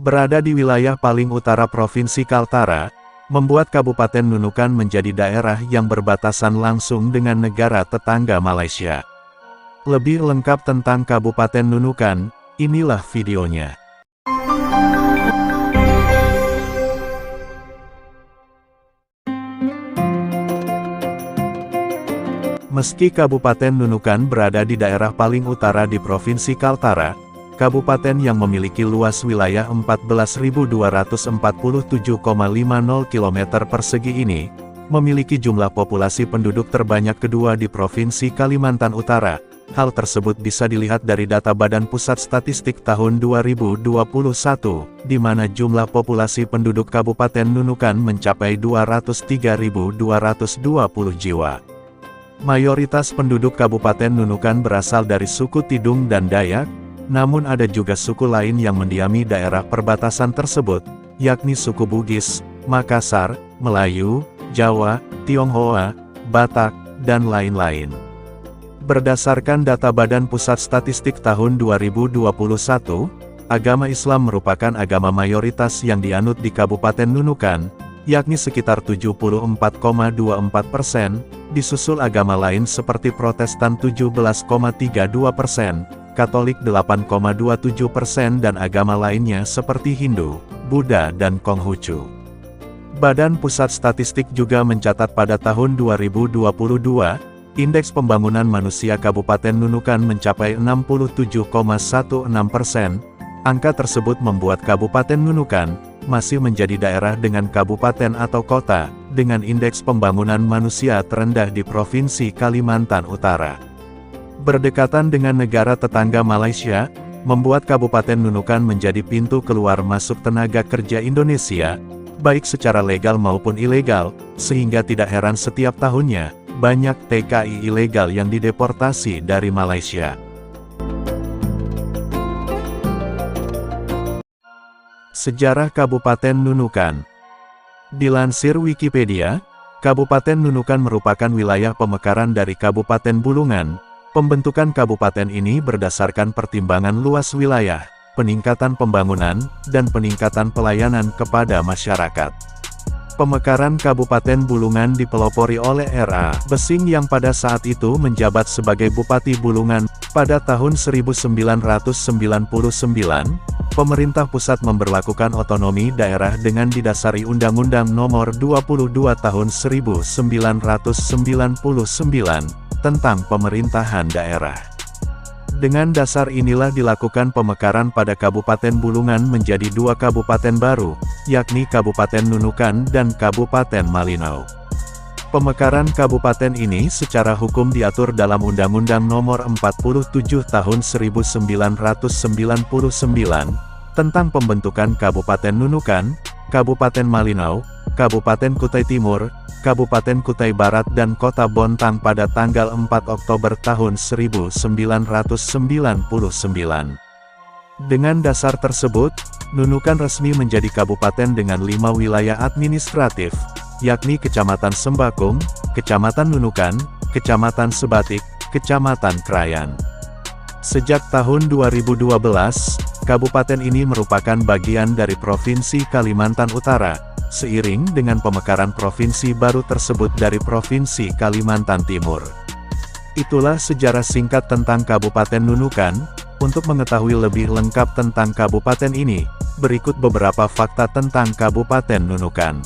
Berada di wilayah paling utara Provinsi Kaltara, membuat Kabupaten Nunukan menjadi daerah yang berbatasan langsung dengan negara tetangga Malaysia. Lebih lengkap tentang Kabupaten Nunukan, inilah videonya. Meski Kabupaten Nunukan berada di daerah paling utara di Provinsi Kaltara, kabupaten yang memiliki luas wilayah 14.247,50 km persegi ini, memiliki jumlah populasi penduduk terbanyak kedua di Provinsi Kalimantan Utara. Hal tersebut bisa dilihat dari data Badan Pusat Statistik tahun 2021, di mana jumlah populasi penduduk Kabupaten Nunukan mencapai 203.220 jiwa. Mayoritas penduduk Kabupaten Nunukan berasal dari suku Tidung dan Dayak, namun ada juga suku lain yang mendiami daerah perbatasan tersebut, yakni suku Bugis, Makassar, Melayu, Jawa, Tionghoa, Batak, dan lain-lain. Berdasarkan data Badan Pusat Statistik tahun 2021, agama Islam merupakan agama mayoritas yang dianut di Kabupaten Nunukan, yakni sekitar 74,24%, disusul agama lain seperti Protestan 17,32%, Katolik 8,27% dan agama lainnya seperti Hindu, Buddha dan Konghucu. Badan Pusat Statistik juga mencatat pada tahun 2022, Indeks Pembangunan Manusia Kabupaten Nunukan mencapai 67,16%. Angka tersebut membuat Kabupaten Nunukan masih menjadi daerah dengan kabupaten atau kota dengan indeks pembangunan manusia terendah di Provinsi Kalimantan Utara. Berdekatan dengan negara tetangga Malaysia, membuat Kabupaten Nunukan menjadi pintu keluar masuk tenaga kerja Indonesia, baik secara legal maupun ilegal, sehingga tidak heran setiap tahunnya, banyak TKI ilegal yang dideportasi dari Malaysia. Sejarah Kabupaten Nunukan. Dilansir Wikipedia, Kabupaten Nunukan merupakan wilayah pemekaran dari Kabupaten Bulungan. Pembentukan kabupaten ini berdasarkan pertimbangan luas wilayah, peningkatan pembangunan, dan peningkatan pelayanan kepada masyarakat. Pemekaran Kabupaten Bulungan dipelopori oleh R.A. Besing yang pada saat itu menjabat sebagai Bupati Bulungan. Pada tahun 1999, pemerintah pusat memberlakukan otonomi daerah dengan didasari Undang-Undang Nomor 22 Tahun 1999 tentang pemerintahan daerah. Dengan dasar inilah dilakukan pemekaran pada Kabupaten Bulungan menjadi dua kabupaten baru, yakni Kabupaten Nunukan dan Kabupaten Malinau. Pemekaran kabupaten ini secara hukum diatur dalam Undang-Undang Nomor 47 Tahun 1999 tentang pembentukan Kabupaten Nunukan, Kabupaten Malinau, Kabupaten Kutai Timur, Kabupaten Kutai Barat dan Kota Bontang pada tanggal 4 Oktober tahun 1999. Dengan dasar tersebut, Nunukan resmi menjadi kabupaten dengan 5 wilayah administratif, yakni Kecamatan Sembakung, Kecamatan Nunukan, Kecamatan Sebatik, Kecamatan Krayan. Sejak tahun 2012, kabupaten ini merupakan bagian dari Provinsi Kalimantan Utara, seiring dengan pemekaran provinsi baru tersebut dari Provinsi Kalimantan Timur. Itulah sejarah singkat tentang Kabupaten Nunukan. Untuk mengetahui lebih lengkap tentang kabupaten ini, berikut beberapa fakta tentang Kabupaten Nunukan.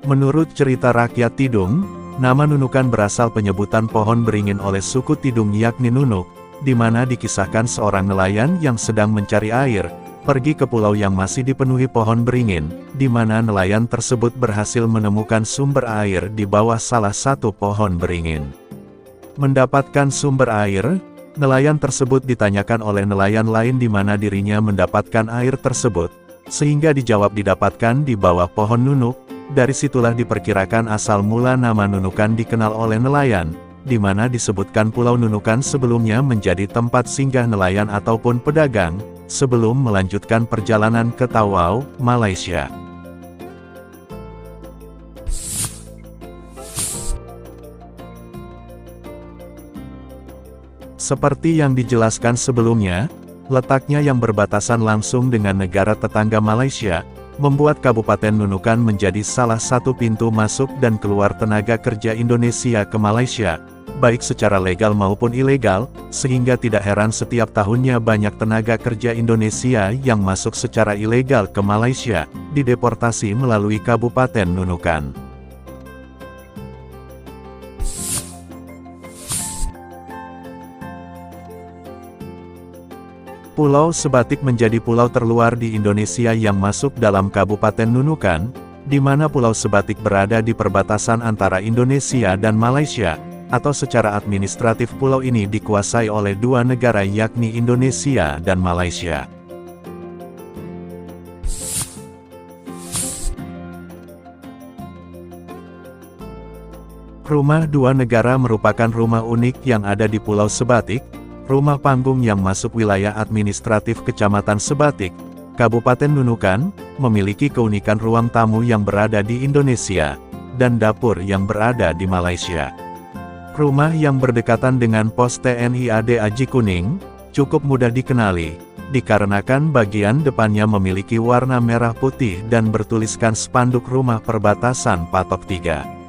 Menurut cerita rakyat Tidung, nama Nunukan berasal penyebutan pohon beringin oleh suku Tidung yakni Nunuk, di mana dikisahkan seorang nelayan yang sedang mencari air, pergi ke pulau yang masih dipenuhi pohon beringin, di mana nelayan tersebut berhasil menemukan sumber air di bawah salah satu pohon beringin. Mendapatkan sumber air, nelayan tersebut ditanyakan oleh nelayan lain di mana dirinya mendapatkan air tersebut, sehingga dijawab didapatkan di bawah pohon nunuk. Dari situlah diperkirakan asal mula nama Nunukan dikenal oleh nelayan, di mana disebutkan Pulau Nunukan sebelumnya menjadi tempat singgah nelayan ataupun pedagang, sebelum melanjutkan perjalanan ke Tawau, Malaysia. Seperti yang dijelaskan sebelumnya, letaknya yang berbatasan langsung dengan negara tetangga Malaysia, membuat Kabupaten Nunukan menjadi salah satu pintu masuk dan keluar tenaga kerja Indonesia ke Malaysia, baik secara legal maupun ilegal, sehingga tidak heran setiap tahunnya banyak tenaga kerja Indonesia yang masuk secara ilegal ke Malaysia, dideportasi melalui Kabupaten Nunukan. Pulau Sebatik menjadi pulau terluar di Indonesia yang masuk dalam Kabupaten Nunukan, di mana Pulau Sebatik berada di perbatasan antara Indonesia dan Malaysia, atau secara administratif pulau ini dikuasai oleh dua negara yakni Indonesia dan Malaysia. Rumah dua negara merupakan rumah unik yang ada di Pulau Sebatik, rumah panggung yang masuk wilayah administratif Kecamatan Sebatik, Kabupaten Nunukan, memiliki keunikan ruang tamu yang berada di Indonesia, dan dapur yang berada di Malaysia. Rumah yang berdekatan dengan pos TNI AD Aji Kuning, cukup mudah dikenali, dikarenakan bagian depannya memiliki warna merah putih dan bertuliskan spanduk rumah perbatasan Patok 3.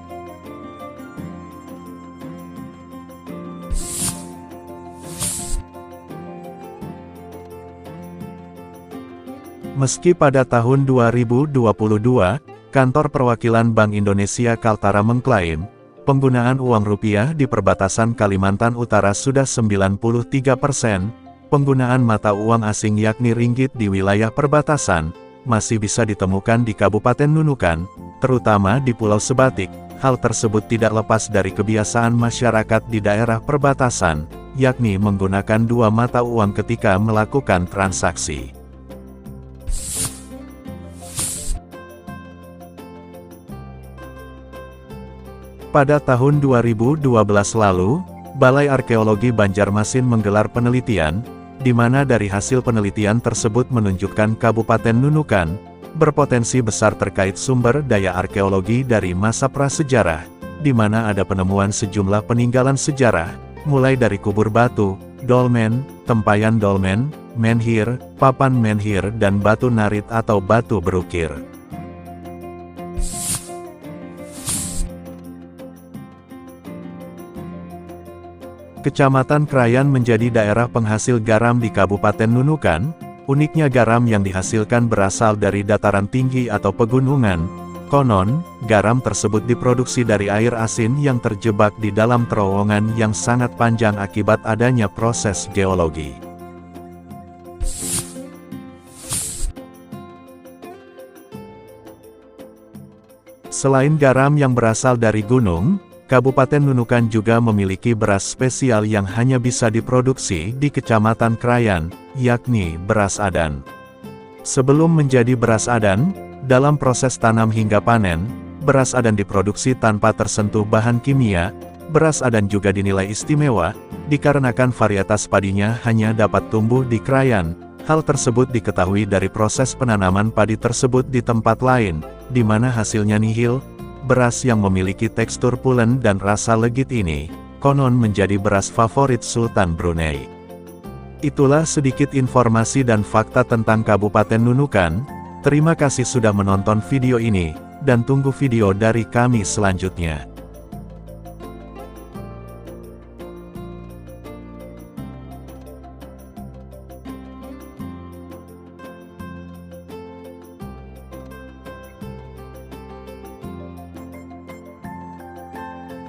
Meski pada tahun 2022, Kantor Perwakilan Bank Indonesia Kaltara mengklaim, penggunaan uang rupiah di perbatasan Kalimantan Utara sudah 93%, penggunaan mata uang asing yakni ringgit di wilayah perbatasan, masih bisa ditemukan di Kabupaten Nunukan, terutama di Pulau Sebatik. Hal tersebut tidak lepas dari kebiasaan masyarakat di daerah perbatasan, yakni menggunakan dua mata uang ketika melakukan transaksi. Pada tahun 2012 lalu, Balai Arkeologi Banjarmasin menggelar penelitian, di mana dari hasil penelitian tersebut menunjukkan Kabupaten Nunukan berpotensi besar terkait sumber daya arkeologi dari masa prasejarah, di mana ada penemuan sejumlah peninggalan sejarah, mulai dari kubur batu, dolmen, tempayan dolmen, menhir, papan menhir dan batu narit atau batu berukir. Kecamatan Krayan menjadi daerah penghasil garam di Kabupaten Nunukan. Uniknya garam yang dihasilkan berasal dari dataran tinggi atau pegunungan. Konon, garam tersebut diproduksi dari air asin yang terjebak di dalam terowongan yang sangat panjang akibat adanya proses geologi. Selain garam yang berasal dari gunung, Kabupaten Nunukan juga memiliki beras spesial yang hanya bisa diproduksi di Kecamatan Krayan, yakni beras adan. Sebelum menjadi beras adan, dalam proses tanam hingga panen, beras adan diproduksi tanpa tersentuh bahan kimia. Beras adan juga dinilai istimewa, dikarenakan varietas padinya hanya dapat tumbuh di Krayan. Hal tersebut diketahui dari proses penanaman padi tersebut di tempat lain, di mana hasilnya nihil. Beras yang memiliki tekstur pulen dan rasa legit ini, konon menjadi beras favorit Sultan Brunei. Itulah sedikit informasi dan fakta tentang Kabupaten Nunukan. Terima kasih sudah menonton video ini, dan tunggu video dari kami selanjutnya.